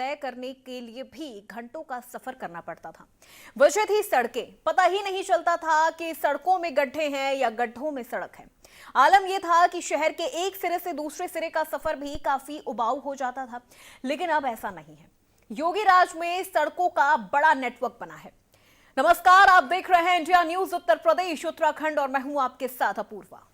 तय करने के लिए भी घंटों का सफर करना पड़ता था। वजह थी सड़कें। पता ही नहीं चलता था कि सड़कों में गड्ढे हैं या गड्ढों में सड़क है। आलम यह था कि शहर के एक सिरे से दूसरे सिरे का सफर भी काफी उबाऊ हो जाता था, लेकिन अब ऐसा नहीं है। योगी राज में सड़कों का बड़ा नेटवर्क बना है। नमस्कार, आप देख रहे हैं इंडिया न्यूज उत्तर प्रदेश उत्तराखंड और मैं हूं आपके साथ अपूर्वा।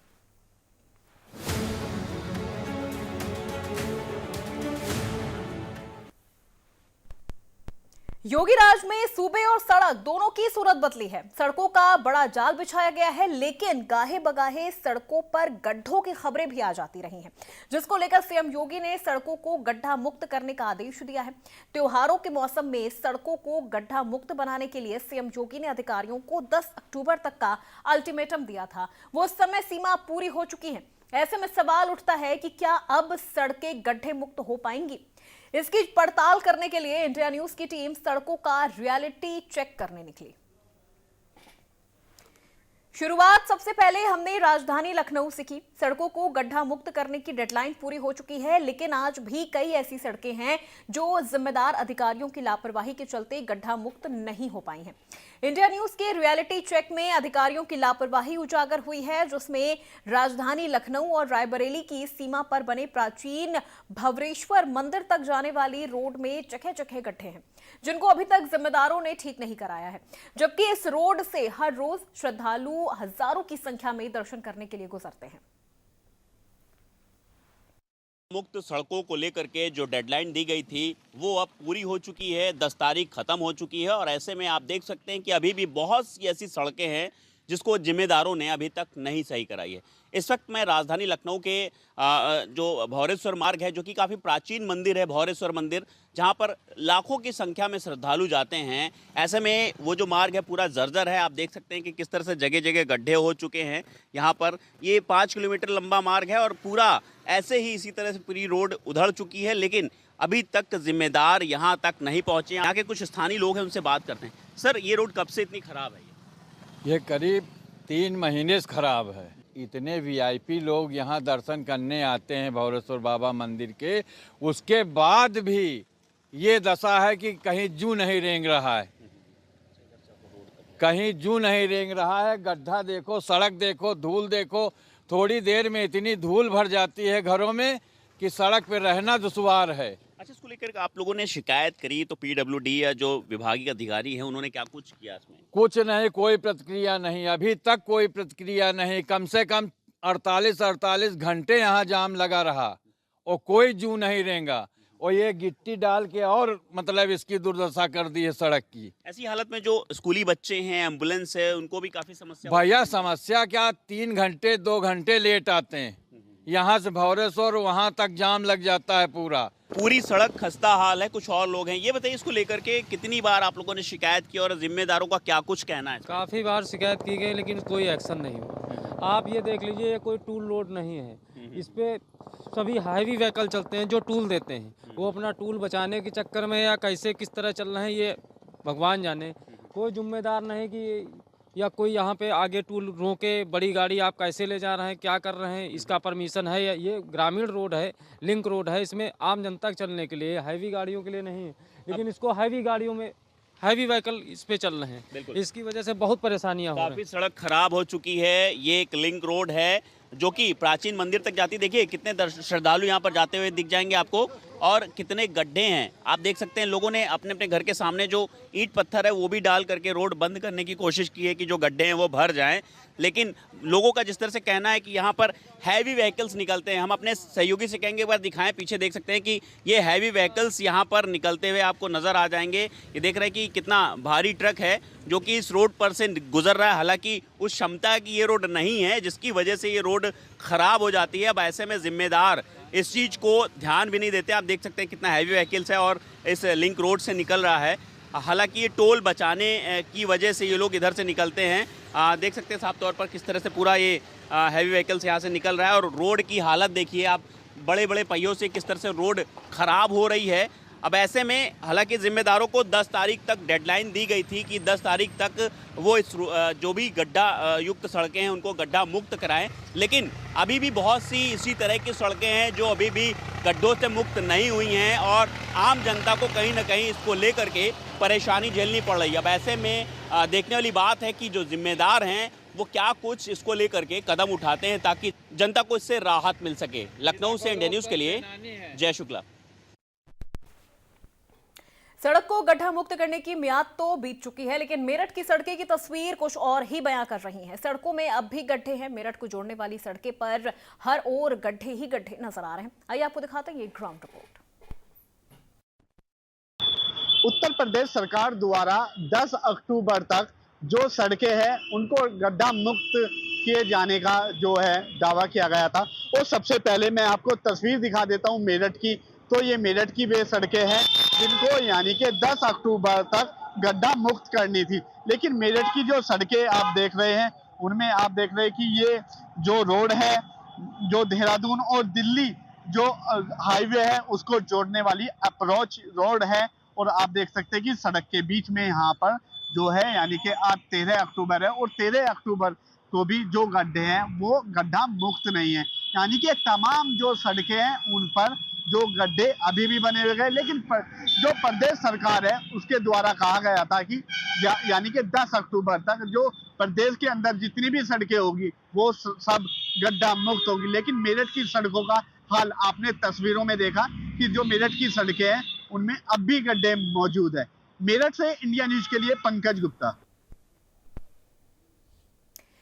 योगी राज में सूबे और सड़क दोनों की सूरत बदली है। सड़कों का बड़ा जाल बिछाया गया है, लेकिन गाहे बगाहे सड़कों पर गड्ढों की खबरें भी आ जाती रही हैं, जिसको लेकर सीएम योगी ने सड़कों को गड्ढा मुक्त करने का आदेश दिया है। त्योहारों के मौसम में सड़कों को गड्ढा मुक्त बनाने के लिए सीएम योगी ने अधिकारियों को 10 अक्टूबर तक का अल्टीमेटम दिया था। वो समय सीमा पूरी हो चुकी है। ऐसे में सवाल उठता है कि क्या अब सड़कें गड्ढे मुक्त हो पाएंगी? इसकी पड़ताल करने के लिए इंडिया न्यूज की टीम सड़कों का रियलिटी चेक करने निकली। शुरुआत सबसे पहले हमने राजधानी लखनऊ से की। सड़कों को गड्ढा मुक्त करने की डेडलाइन पूरी हो चुकी है, लेकिन आज भी कई ऐसी सड़कें हैं जो जिम्मेदार अधिकारियों की लापरवाही के चलते गड्ढा मुक्त नहीं हो पाई हैं। इंडिया न्यूज के रियलिटी चेक में अधिकारियों की लापरवाही उजागर हुई है, जिसमें राजधानी लखनऊ और रायबरेली की सीमा पर बने प्राचीन भवरेश्वर मंदिर तक जाने वाली रोड में जगह जगह गड्ढे हैं, जिनको अभी तक जिम्मेदारों ने ठीक नहीं कराया है। जबकि इस रोड से हर रोज श्रद्धालु हजारों की संख्या में दर्शन करने के लिए गुजरते हैं। मुक्त सड़कों को लेकर के जो डेडलाइन दी गई थी वो अब पूरी हो चुकी है। 10 तारीख खत्म हो चुकी है और ऐसे में आप देख सकते हैं कि अभी भी बहुत सी ऐसी सड़कें हैं जिसको जिम्मेदारों ने अभी तक नहीं सही कराई है। इस वक्त मैं राजधानी लखनऊ के जो भौरेश्वर मार्ग है, जो कि काफ़ी प्राचीन मंदिर है, भौरेश्वर मंदिर, जहां पर लाखों की संख्या में श्रद्धालु जाते हैं। ऐसे में वो जो मार्ग है पूरा जर्जर है। आप देख सकते हैं कि किस तरह से जगह जगह गड्ढे हो चुके हैं। यहाँ पर ये 5 किलोमीटर लंबा मार्ग है और पूरा ऐसे ही इसी तरह से पूरी रोड उधड़ चुकी है, लेकिन अभी तक जिम्मेदार यहाँ तक नहीं पहुँचे। यहाँ के कुछ स्थानीय लोग हैं, उनसे बात करते हैं। सर, ये रोड कब से इतनी खराब है? ये करीब 3 महीने से खराब है। इतने वीआईपी लोग यहाँ दर्शन करने आते हैं भौरेश्वर बाबा मंदिर के, उसके बाद भी ये दशा है कि कहीं जू नहीं रेंग रहा है, कहीं जू नहीं रेंग रहा है। गड्ढा देखो, सड़क देखो, धूल देखो। थोड़ी देर में इतनी धूल भर जाती है घरों में कि सड़क पे रहना दुश्वार है। अच्छा, इसको लेकर आप लोगों ने शिकायत करी तो पीडब्ल्यूडी या जो विभागीय अधिकारी हैं उन्होंने क्या कुछ किया इसमें? कुछ नहीं, कोई प्रतिक्रिया नहीं, अभी तक कोई प्रतिक्रिया नहीं। कम से कम 48 घंटे यहाँ जाम लगा रहा और कोई जू नहीं रेंगा। और ये गिट्टी डाल के और मतलब इसकी दुर्दशा कर दी है सड़क की। ऐसी हालत में जो स्कूली बच्चे हैं, एम्बुलेंस है, उनको भी काफी समस्या। भैया समस्या क्या, 3 घंटे 2 घंटे लेट आते हैं। यहाँ से भौरेश्वर वहाँ तक जाम लग जाता है। पूरी सड़क खस्ता हाल है। कुछ और लोग हैं, ये बताइए इसको लेकर के कितनी बार आप लोगों ने शिकायत की और जिम्मेदारों का क्या कुछ कहना है? काफ़ी बार शिकायत की गई, लेकिन कोई एक्शन नहीं हुआ। आप ये देख लीजिए, ये कोई टूल रोड नहीं है। इस पे सभी हैवी व्हीकल चलते हैं जो टूल देते हैं। वो अपना टूल बचाने के चक्कर में या कैसे किस तरह चल रहे हैं ये भगवान जाने। कोई जिम्मेदार नहीं कि या कोई यहाँ पे आगे टूल रोके, बड़ी गाड़ी आप कैसे ले जा रहे हैं, क्या कर रहे हैं, इसका परमिशन है? या ये ग्रामीण रोड है, लिंक रोड है, इसमें आम जनता चलने के लिए, हैवी गाड़ियों के लिए नहीं है। लेकिन इसको हैवी गाड़ियों में हैवी व्हीकल इस पे चल रहे हैं, इसकी वजह से बहुत परेशानियां हो रही हैं। काफी सड़क खराब हो चुकी है। ये एक लिंक रोड है जो कि प्राचीन मंदिर तक जाती है। देखिए कितने श्रद्धालु यहाँ पर जाते हुए दिख जाएंगे आपको, और कितने गड्ढे हैं आप देख सकते हैं। लोगों ने अपने अपने घर के सामने जो ईंट पत्थर है वो भी डाल करके रोड बंद करने की कोशिश की है कि जो गड्ढे हैं वो भर जाएं। लेकिन लोगों का जिस तरह से कहना है कि यहाँ पर हैवी व्हीकल्स निकलते हैं। हम अपने सहयोगी से कहेंगे, एक बार दिखाएं, पीछे देख सकते हैं कि ये हैवी व्हीकल्स यहाँ पर निकलते हुए आपको नज़र आ जाएंगे। ये देख रहे हैं कि कितना भारी ट्रक है जो कि इस रोड पर से गुजर रहा है। हालांकि उस क्षमता की ये रोड नहीं है, जिसकी वजह से ये रोड खराब हो जाती है। अब ऐसे में जिम्मेदार इस चीज़ को ध्यान भी नहीं देते। आप देख सकते हैं कितना हैवी व्हीकल्स है और इस लिंक रोड से निकल रहा है। हालांकि ये टोल बचाने की वजह से ये लोग इधर से निकलते हैं। देख सकते हैं साफ तौर पर किस तरह से पूरा ये हैवी व्हीकल्स यहाँ से निकल रहा है। और रोड की हालत देखिए आप, बड़े बड़े पहियों से किस तरह से रोड ख़राब हो रही है। अब ऐसे में हालांकि जिम्मेदारों को 10 तारीख तक डेडलाइन दी गई थी कि 10 तारीख तक वो इस जो भी गड्ढा युक्त सड़कें हैं उनको गड्ढा मुक्त कराएं, लेकिन अभी भी बहुत सी इसी तरह की सड़कें हैं जो अभी भी गड्ढों से मुक्त नहीं हुई हैं और आम जनता को कहीं ना कहीं इसको लेकर के परेशानी झेलनी पड़ रही है। अब ऐसे में देखने वाली बात है कि जो जिम्मेदार हैं वो क्या कुछ इसको लेकर के कदम उठाते हैं ताकि जनता को इससे राहत मिल सके। लखनऊ से इंडिया न्यूज़ के लिए जय शुक्ला। सड़क को गड्ढा मुक्त करने की मियाद तो बीत चुकी है, लेकिन मेरठ की सड़कें की तस्वीर कुछ और ही बयां कर रही है। सड़कों में अब भी गड्ढे हैं। मेरठ को जोड़ने वाली सड़कें पर हर ओर गड्ढे ही गड्ढे नजर आ रहे हैं। आइए आपको दिखाते हैं ये ग्राउंड रिपोर्ट। उत्तर प्रदेश सरकार द्वारा 10 अक्टूबर तक जो सड़कें हैं उनको गड्ढा मुक्त किए जाने का जो है दावा किया गया था। और सबसे पहले मैं आपको तस्वीर दिखा देता हूं मेरठ की। तो ये मेरठ की वे सड़कें हैं जिनको यानी कि 10 अक्टूबर तक गड्ढा मुक्त करनी थी, लेकिन मेरठ की जो सड़कें आप देख रहे हैं उनमें आप देख रहे हैं कि ये जो रोड है जो देहरादून और दिल्ली जो हाईवे है उसको जोड़ने वाली अप्रोच रोड है। और आप देख सकते हैं कि सड़क के बीच में यहाँ पर जो है यानी कि आज 13 अक्टूबर है और 13 अक्टूबर को भी जो गड्ढे हैं वो गड्ढा मुक्त नहीं है, यानी कि तमाम जो सड़कें हैं उन पर जो गड्ढे अभी भी बने हुए हैं। लेकिन जो प्रदेश सरकार है उसके द्वारा कहा गया था कि यानी कि 10 अक्टूबर तक जो प्रदेश के अंदर जितनी भी सड़कें होगी वो सब गड्ढा मुक्त होगी। लेकिन मेरठ की सड़कों का हाल आपने तस्वीरों में देखा कि जो मेरठ की सड़कें हैं उनमें अब भी गड्ढे मौजूद है। मेरठ से इंडिया न्यूज के लिए पंकज गुप्ता।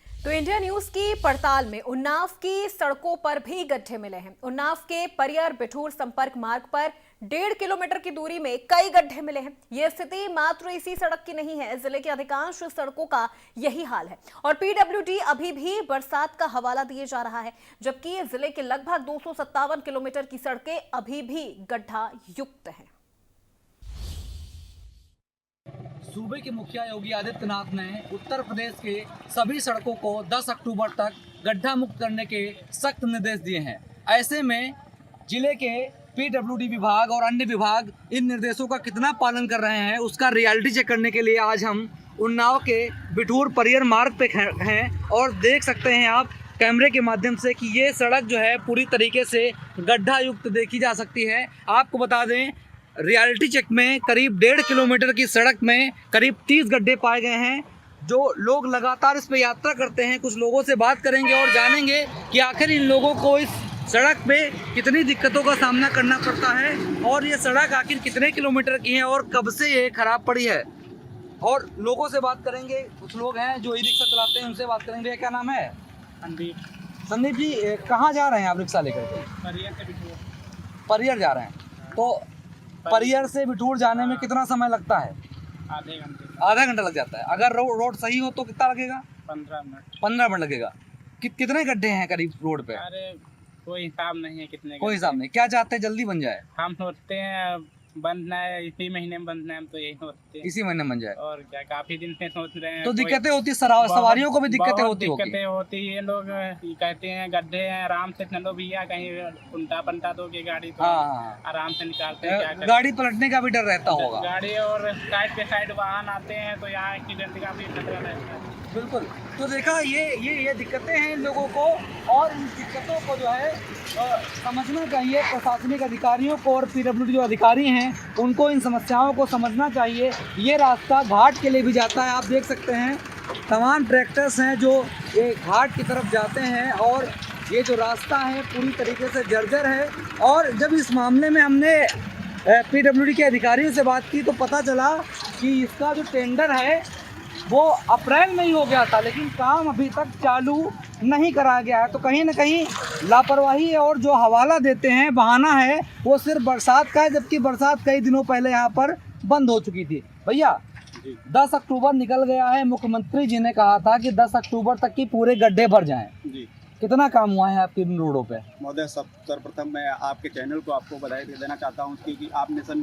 तो इंडिया न्यूज की पड़ताल में उन्नाव की सड़कों पर भी गड्ढे मिले हैं। उन्नाव के परियर बिठूर संपर्क मार्ग पर 1.5 किलोमीटर की दूरी में कई गड्ढे मिले हैं। यह स्थिति मात्र इसी सड़क की नहीं है, जिले की अधिकांश सड़कों का यही हाल है और पीडब्ल्यूडी अभी भी बरसात का हवाला दिए जा रहा है, जबकि जिले के लगभग 257 किलोमीटर की सड़कें अभी भी गड्ढा युक्त हैं। सूबे के मुखिया योगी आदित्यनाथ ने उत्तर प्रदेश के सभी सड़कों को 10 अक्टूबर तक गड्ढा मुक्त करने के सख्त निर्देश दिए हैं। ऐसे में जिले के पीडब्ल्यूडी विभाग और अन्य विभाग इन निर्देशों का कितना पालन कर रहे हैं उसका रियलिटी चेक करने के लिए आज हम उन्नाव के बिठूर परियर मार्ग पे हैं और देख सकते हैं आप कैमरे के माध्यम से कि ये सड़क जो है पूरी तरीके से गड्ढा युक्त देखी जा सकती है। आपको बता दें रियलिटी चेक में करीब 1.5 किलोमीटर की सड़क में करीब 30 गड्ढे पाए गए हैं। जो लोग लगातार इस पे यात्रा करते हैं, कुछ लोगों से बात करेंगे और जानेंगे कि आखिर इन लोगों को इस सड़क पे कितनी दिक्कतों का सामना करना पड़ता है और ये सड़क आखिर कितने किलोमीटर की है और कब से ये खराब पड़ी है। और लोगों से बात करेंगे, कुछ लोग हैं जो ई रिक्शा चलाते हैं उनसे बात करेंगे। भैया क्या नाम है? संदीप जी, कहाँ जा रहे हैं आप रिक्शा लेकर के? परियर जा रहे हैं। तो परियर से बिठूर जाने में कितना समय लगता है? आधा घंटा लग जाता है। अगर रोड सही हो तो कितना लगेगा? 15 मिनट लगेगा। कितने गड्ढे हैं करीब रोड पे? अरे कोई हिसाब नहीं है कितने। कोई हिसाब नहीं। क्या चाहते हैं जल्दी बन जाए? हम सोचते हैं बनना है इसी महीने में, बनना है हम तो यही सोचते हैं इसी महीने बन जाए। और क्या, काफी दिन से सोच रहे हैं। तो दिक्कतें होती, सवारियों को भी दिक्कतें होती होगी। दिक्कतें होती है। लोग कहते हैं गड्ढे हैं आराम से चलो भैया, कहीं उल्टा पलटा दोगे गाड़ी तो आराम से निकालते हैं। क्या गाड़ी पलटने का भी डर रहता होगा। गाड़ी और साइड पे साइड वाहन आते हैं तो यहाँ एक्सीडेंट का भी खतरा रहता है। बिल्कुल। तो देखा ये दिक्कतें हैं इन लोगों को और इन दिक्कतों को जो है समझना चाहिए प्रशासनिक अधिकारियों को और पीडब्ल्यूडी जो अधिकारी हैं उनको इन समस्याओं को समझना चाहिए। ये रास्ता घाट के लिए भी जाता है। आप देख सकते हैं तमाम ट्रैक्टर्स हैं जो ये घाट की तरफ जाते हैं और ये जो रास्ता है पूरी तरीके से जर्जर है। और जब इस मामले में हमने पीडब्ल्यूडी के अधिकारियों से बात की तो पता चला कि इसका जो टेंडर है वो अप्रैल में ही हो गया था, लेकिन काम अभी तक चालू नहीं कराया गया है। तो कहीं ना कहीं लापरवाही है और जो हवाला देते हैं, बहाना है, वो सिर्फ बरसात का है, जबकि बरसात कई दिनों पहले यहाँ पर बंद हो चुकी थी। भैया 10 अक्टूबर निकल गया है, मुख्यमंत्री जी ने कहा था कि 10 अक्टूबर तक की पूरे गड्ढे भर जाएं। कितना काम हुआ है आपके इन रोडों पे? महोदय, सर्वप्रथम मैं आपके चैनल को आपको बधाई देना चाहता हूँ कि आपने सर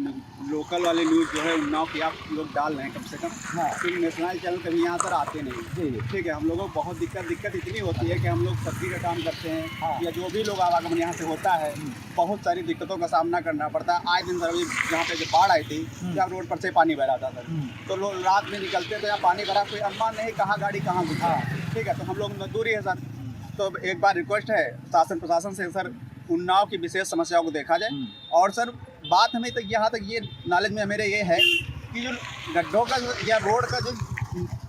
लोकल वाले न्यूज़ जो है उन्नाव की आप लोग डाल रहे हैं कम से कम। हाँ। क्योंकि नेशनल चैनल कभी यहाँ सर आते नहीं। जी। ठीक है, हम लोगों को बहुत दिक्कत इतनी होती है कि हम लोग सब्जी का काम करते हैं। हाँ। या जो भी लोग आवागमन यहाँ से होता है, बहुत सारी दिक्कतों का सामना करना पड़ता है। आए दिन सर अभी जहाँ पे जब बाढ़ आई थी, जब रोड पर से पानी भरा था सर, तो लोग रात में निकलते तो यहाँ पानी भरा, कोई अनुमान नहीं कहाँ गाड़ी कहाँ घुसा। ठीक है, तो हम लोग मजदूरी है सर। तो एक बार रिक्वेस्ट है शासन प्रशासन से सर, उन्नाव की विशेष समस्याओं को देखा जाए। और सर बात हमें तक यहाँ तक ये नॉलेज में मेरे ये है कि जो गड्ढों का या रोड का जो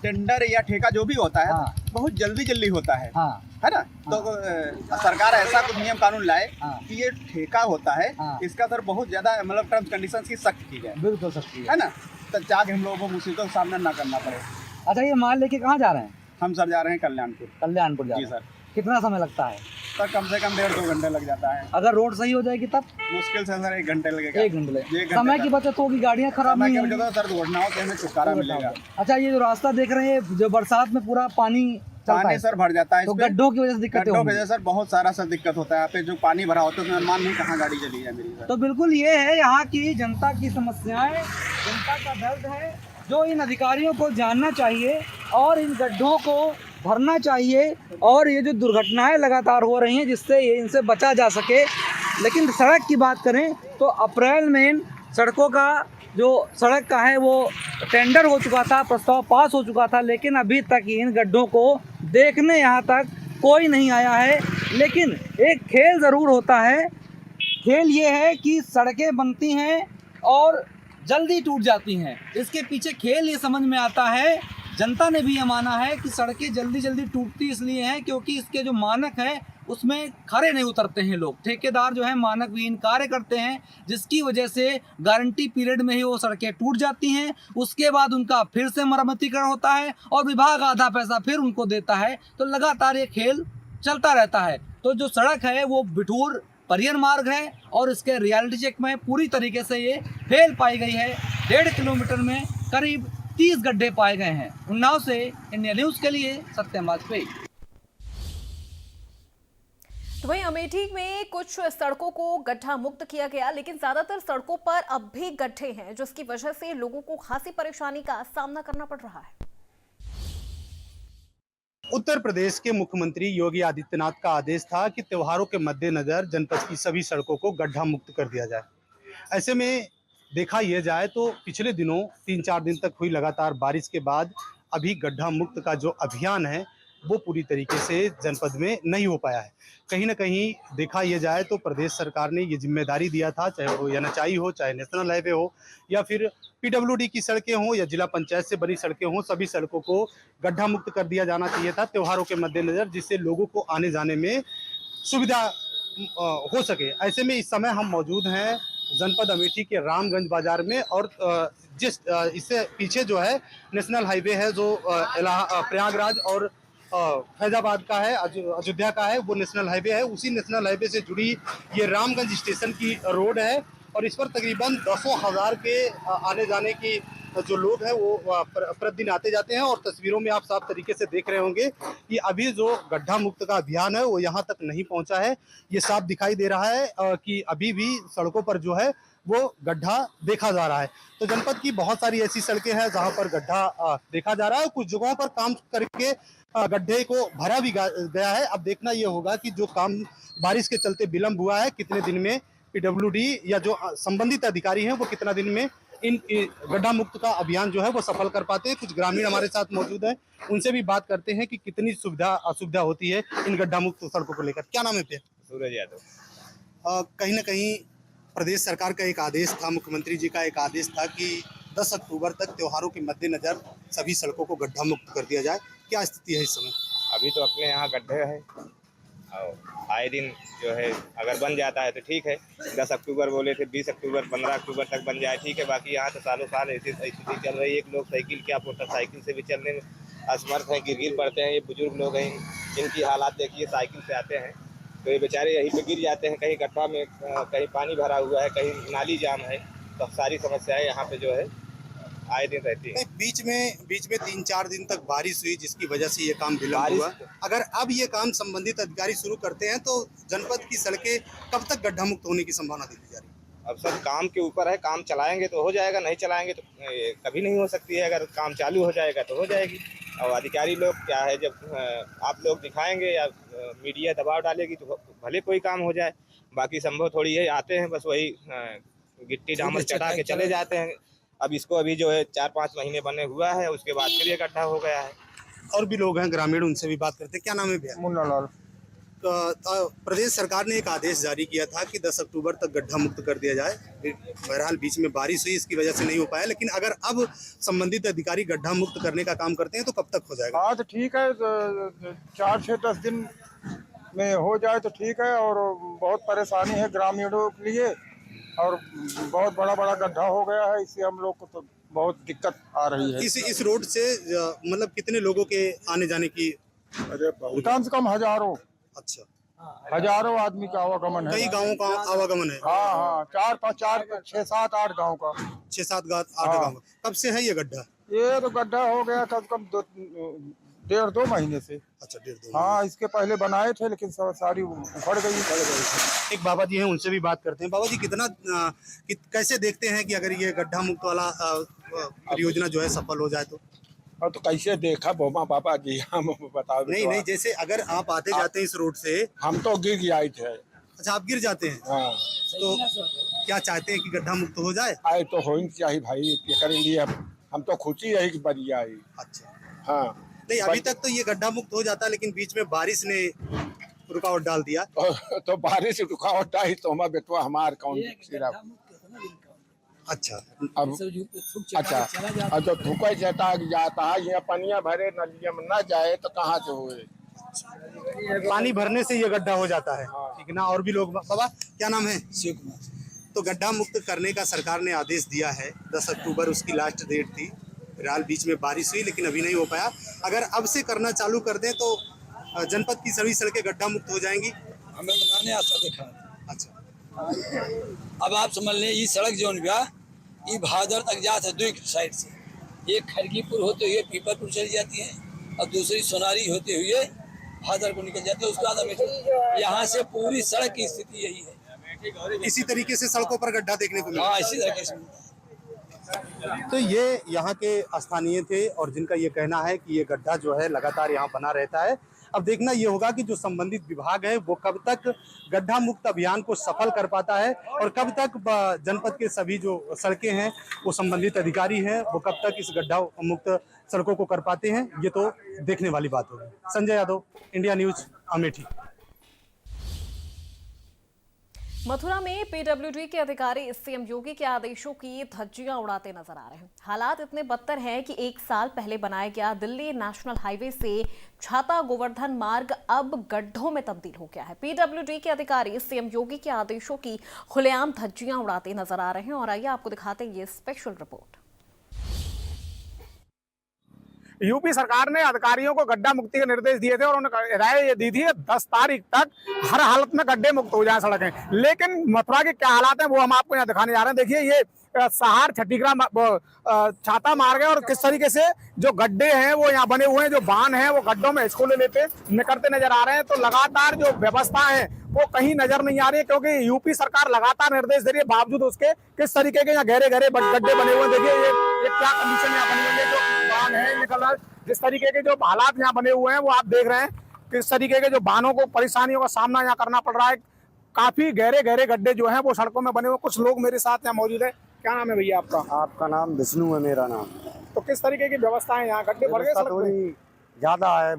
टेंडर या ठेका जो भी होता है, हाँ। बहुत जल्दी होता है। हाँ। है ना? तो सरकार ऐसा कुछ नियम कानून लाए हाँ। कि ये ठेका होता है, हाँ। इसका सर बहुत ज़्यादा मतलब टर्म्स कंडीशंस की सख्त की जाए। बिल्कुल सच्ची है ना? तो जाके हम लोगों को मुसीबतों का सामना ना करना पड़े। अच्छा, ये माल लेके कहाँ जा रहे हैं? हम सर जा रहे हैं कल्याणपुर। कल्याणपुर जा जी रहे हैं। सर। कितना समय लगता है? सर कम से कम 1.5-2 घंटे लग जाता है। अगर रोड सही हो जाएगी तब? मुश्किल से सर 1 घंटे लगेगा। 1 घंटे लगेगा। एक घंटे समय की तक। बचत होगी, गाड़ियाँ खराब समय नहीं की होंगी। वजह से सर दुर्घटनाओं से हमें छुटकारा मिलेगा। अच्छा, ये जो रास्ता देख रहे हैं, जो बरसात में पूरा पानी चलता पानी है, सर भर जाता है, तो इस पे गड्ढों की वजह से दिक्कतें गड्ढों की होंगी। वजह से सर बहुत सारा सर दिक्कत होता है। यहाँ पे जो पानी भरा होता है उसमें अनुमान नहीं कहाँ गाड़ी चली है मेरी सर। तो बिल्कुल ये है यहाँ की जनता की समस्याएं, जनता का दर्द है, जो इन अधिकारियों को जानना चाहिए और इन गड्ढों को भरना चाहिए। और ये जो दुर्घटनाएं लगातार हो रही हैं, जिससे ये इनसे बचा जा सके। लेकिन सड़क की बात करें तो अप्रैल में इन सड़कों का जो सड़क का है वो टेंडर हो चुका था, प्रस्ताव पास हो चुका था, लेकिन अभी तक इन गड्ढों को देखने यहाँ तक कोई नहीं आया है। लेकिन एक खेल ज़रूर होता है। खेल ये है कि सड़कें बनती हैं और जल्दी टूट जाती हैं। इसके पीछे खेल ये समझ में आता है, जनता ने भी ये माना है कि सड़कें जल्दी टूटती इसलिए हैं क्योंकि इसके जो मानक हैं उसमें खरे नहीं उतरते हैं लोग। ठेकेदार जो है मानक विहीन कार्य करते हैं, जिसकी वजह से गारंटी पीरियड में ही वो सड़कें टूट जाती हैं। उसके बाद उनका फिर से मरम्मतीकरण होता है और विभाग आधा पैसा फिर उनको देता है। तो लगातार ये खेल चलता रहता है। तो जो सड़क है वो बिठूर परिवहन मार्ग है और इसके रियलिटी चेक में पूरी तरीके से ये फेल पाई गई है। 1.5 किलोमीटर में करीब 30 गड्ढे पाए गए हैं। उन्नाव से इंडिया न्यूज़ के लिए सत्यम वाजपेयी। तो वहीं अमेठी में कुछ सड़कों को गड्ढा मुक्त किया गया, लेकिन ज्यादातर सड़कों पर अब भी गड्ढे हैं, जिसकी वजह से लोगों को खासी परेशानी का सामना करना पड़ रहा है। उत्तर प्रदेश के मुख्यमंत्री योगी आदित्यनाथ का आदेश था कि त्योहारों के मद्देनजर जनपद की सभी सड़कों को गड्ढा मुक्त कर दिया जाए। ऐसे में देखा यह जाए तो पिछले दिनों 3-4 दिन तक हुई लगातार बारिश के बाद अभी गड्ढा मुक्त का जो अभियान है वो पूरी तरीके से जनपद में नहीं हो पाया है। कहीं ना कहीं देखा यह जाए तो प्रदेश सरकार ने ये जिम्मेदारी दिया था, चाहे वो एनएचआई हो, चाहे नेशनल हाईवे हो, या फिर पीडब्ल्यूडी की सड़कें हों, या जिला पंचायत से बनी सड़कें हों, सभी सड़कों को गड्ढा मुक्त कर दिया जाना चाहिए था त्योहारों के मद्देनजर, जिससे लोगों को आने जाने में सुविधा हो सके। ऐसे में इस समय हम मौजूद हैं जनपद अमेठी के रामगंज बाजार में, और जिस इससे पीछे जो है नेशनल हाईवे है जो प्रयागराज और फैजाबाद का है, अयोध्या का है, वो नेशनल हाईवे है। उसी नेशनल हाईवे से जुड़ी ये रामगंज स्टेशन की रोड है और इस पर तकरीबन 10,000 के आने जाने की जो लोग हैं वो प्रतिदिन आते जाते हैं। और तस्वीरों में आप साफ तरीके से देख रहे होंगे कि अभी जो गड्ढा मुक्त का अभियान है वो यहाँ तक नहीं पहुँचा है। ये साफ दिखाई दे रहा है कि अभी भी सड़कों पर जो है वो गड्ढा देखा जा रहा है। तो जनपद की बहुत सारी ऐसी सड़कें हैं जहाँ पर गड्ढा देखा जा रहा है। कुछ जगहों पर काम करके गड्ढे को भरा भी गया है। अब देखना ये होगा कि जो काम बारिश के चलते विलंब हुआ है, कितने दिन में पीडब्ल्यूडी या जो संबंधित अधिकारी हैं वो कितना दिन में इन गड्ढा मुक्त का अभियान जो है वो सफल कर पाते हैं। कुछ ग्रामीण हमारे साथ मौजूद हैं, उनसे भी बात करते हैं कि कितनी सुविधा असुविधा होती है इन गड्ढा मुक्त सड़कों को लेकर। क्या नाम है पे? सूरज यादव। कहीं ना कहीं प्रदेश सरकार का एक आदेश था, मुख्यमंत्री जी का एक आदेश था कि 10 अक्टूबर तक त्योहारों के मद्देनजर सभी सड़कों को गड्ढा मुक्त कर दिया जाए। क्या स्थिति है इस समय? अभी तो अपने यहाँ गड्ढे हैं और आए दिन जो है अगर बन जाता है तो ठीक है। 10 अक्टूबर बोले थे, 20 अक्टूबर 15 अक्टूबर तक बन जाए ठीक है। बाकी यहाँ तो सालों साल ऐसी स्थिति चल रही है। एक लोग साइकिल क्या मोटरसाइकिल से भी चलने में असमर्थ हैं, गिर पड़ते हैं। ये बुजुर्ग लोग हैं, इनकी हालात देखिए, साइकिल से आते हैं तो ये बेचारे यहीं पे गिर जाते हैं। कहीं गड्ढा में कहीं पानी भरा हुआ है, कहीं नाली जाम है, तो सारी समस्याएं यहाँ पे जो है आए दिन रहती है। बीच में 3-4 दिन तक बारिश हुई जिसकी वजह से ये काम विलम्ब हुआ। अगर अब ये काम संबंधित अधिकारी शुरू करते हैं तो जनपद की सड़कें कब तक गड्ढा मुक्त होने की संभावना देखी जा रही है? अब सब काम के ऊपर है, काम चलाएंगे तो हो जाएगा, नहीं चलाएंगे तो कभी नहीं हो सकती है। अगर काम चालू हो जाएगा तो हो जाएगी। और अधिकारी लोग क्या है, जब आप लोग दिखाएंगे या मीडिया दबाव डालेगी तो भले कोई काम हो जाए, बाकी संभव थोड़ी है। आते हैं बस वही गिट्टी डामर चढ़ा के चले जाते हैं। अब इसको अभी जो है 4-5 महीने बने हुआ है, उसके बाद फिर ये गड्ढा हो गया है। और भी लोग हैं ग्रामीण, उनसे भी बात करते हैं। क्या नाम है भैया? मुन्ना लाल। प्रदेश सरकार ने एक आदेश जारी किया था कि 10 अक्टूबर तक गड्ढा मुक्त कर दिया जाए। बहरहाल बीच में बारिश हुई, इसकी वजह से नहीं हो पाया, लेकिन अगर अब संबंधित अधिकारी गड्ढा मुक्त करने का काम करते हैं तो कब तक हो जाएगा? हाँ तो ठीक है, 4-6-10 दिन में हो जाए तो ठीक है। और बहुत परेशानी है ग्रामीणों के लिए, और बहुत बड़ा गड्ढा हो गया है, इससे हम लोग को तो बहुत दिक्कत आ रही है। इस रोड से मतलब कितने लोगों के आने जाने की? अरे कम से कम हजारों। अच्छा, हजारों आदमी का आवागमन है। कई गाँवों का आवागमन है। हाँ, 6-7-8 गाँव का। 6-7-8 गाँव। कब से है ये गड्ढा? ये तो गड्ढा हो गया कम से कम 1.5-2 महीने से। अच्छा, 1.5-2। हाँ, इसके पहले बनाए थे लेकिन सारी उखड़ गई। एक बाबा जी हैं, उनसे भी बात करते हैं। बाबा जी, कैसे देखते हैं कि अगर ये गड्ढा मुक्त वाला परियोजना जो है सफल हो जाए तो? और तो कैसे देखा बोमा बाबा जी, हम बताओ। नहीं, जैसे अगर आप आते जाते हैं इस रोड से। हम तो गिर आए थे। अच्छा, आप गिर जाते हैं? हाँ। तो क्या चाहते हैं कि गड्ढा मुक्त हो जाए? आए तो हो ही चाहिए भाई, करेंगे हम तो खुशी रही कि बनी आई। अच्छा, हाँ। नहीं, अभी तक तो ये गड्ढा मुक्त हो जाता, लेकिन बीच में बारिश ने रुकावट डाल दिया। तो बारिश रुकावट आई तो हमारा बेटवा हमार कौन सिर्फ। अच्छा, अब अच्छा, अब तो थूक जाता है, ये पनिया भरे नलिया में न जाए तो कहाँ से हुए? पानी भरने से ये गड्ढा हो जाता है। ठीक है ना? और भी लोग। बाबा, क्या नाम है? शिव कुमार। तो गड्ढा मुक्त करने का सरकार ने आदेश दिया है, 10 अक्टूबर उसकी लास्ट डेट थी। फिलहाल बीच में बारिश हुई लेकिन अभी नहीं हो पाया। अगर अब से करना चालू कर दें तो जनपद की सभी सड़कें गड्ढा मुक्त हो जाएंगी। हमें बनाने आशा देखा। अच्छा, अब आप समझ लें, ये सड़क जो ये भादर तक जात है 2 साइड से। एक खड़गीपुर होते हुए पीपरपुर चली जाती है और दूसरी सोनारी होते हुए भादर को निकल जाती है। उसके बाद हमें यहाँ से पूरी सड़क की स्थिति यही है। इसी तरीके से सड़कों पर गड्ढा देखने को मिला। हाँ, इसी तरीके से। तो ये यहाँ के स्थानीय थे और जिनका ये कहना है कि ये गड्ढा जो है लगातार यहाँ बना रहता है। अब देखना ये होगा कि जो संबंधित विभाग है वो कब तक गड्ढा मुक्त अभियान को सफल कर पाता है और कब तक जनपद के सभी जो सड़कें हैं वो संबंधित अधिकारी हैं वो कब तक इस गड्ढा मुक्त सड़कों को कर पाते हैं, ये तो देखने वाली बात होगी। Sanjay Yadav, India News, Amethi. मथुरा में पीडब्ल्यूडी के अधिकारी सीएम योगी के आदेशों की धज्जियां उड़ाते नजर आ रहे हैं। हालात इतने बदतर हैं कि 1 साल पहले बनाया गया दिल्ली नेशनल हाईवे से छाता गोवर्धन मार्ग अब गड्ढों में तब्दील हो गया है। पीडब्ल्यूडी के अधिकारी सीएम योगी के आदेशों की खुलेआम धज्जियां उड़ाते नजर आ रहे हैं और आइए आपको दिखाते हैं ये स्पेशल रिपोर्ट। यूपी सरकार ने अधिकारियों को गड्ढा मुक्ति के निर्देश दिए थे और उन्होंने राय ये दी थी 10 तारीख तक हर हालत में गड्ढे मुक्त हो जाए सड़कें। लेकिन मथुरा के क्या हालात हैं वो हम आपको यहाँ दिखाने जा रहे हैं। देखिए, ये सहार छठीग्राम छाता मार्ग है और किस तरीके से जो गड्ढे हैं वो यहाँ बने हुए हैं, जो बांध हैं वो गड्ढों में इसको लेते निकलते नजर आ रहे हैं। तो लगातार जो व्यवस्था है वो कहीं नजर नहीं आ रही है, क्योंकि यूपी सरकार लगातार निर्देश दे रही है, बावजूद उसके किस तरीके के यहाँ गहरे गड्ढे बने हुए हैं। देखिए ये क्या कंडीशन यहाँ बनी हुई है, जो बांध है निकल रहा है, जिस तरीके के जो हालात यहाँ बने हुए हैं वो आप देख रहे हैं। किस तरीके के जो वाहनों को परेशानियों का सामना यहाँ करना पड़ रहा है। काफी गहरे गड्ढे जो हैं वो सड़कों में बने हुए। कुछ लोग मेरे साथ यहाँ मौजूद है। क्या नाम है भैया आपका? आपका नाम विष्णु है, मेरा नाम। तो किस तरीके की व्यवस्था है यहाँ? गड्ढे भर गए, थोड़ी ज्यादा है।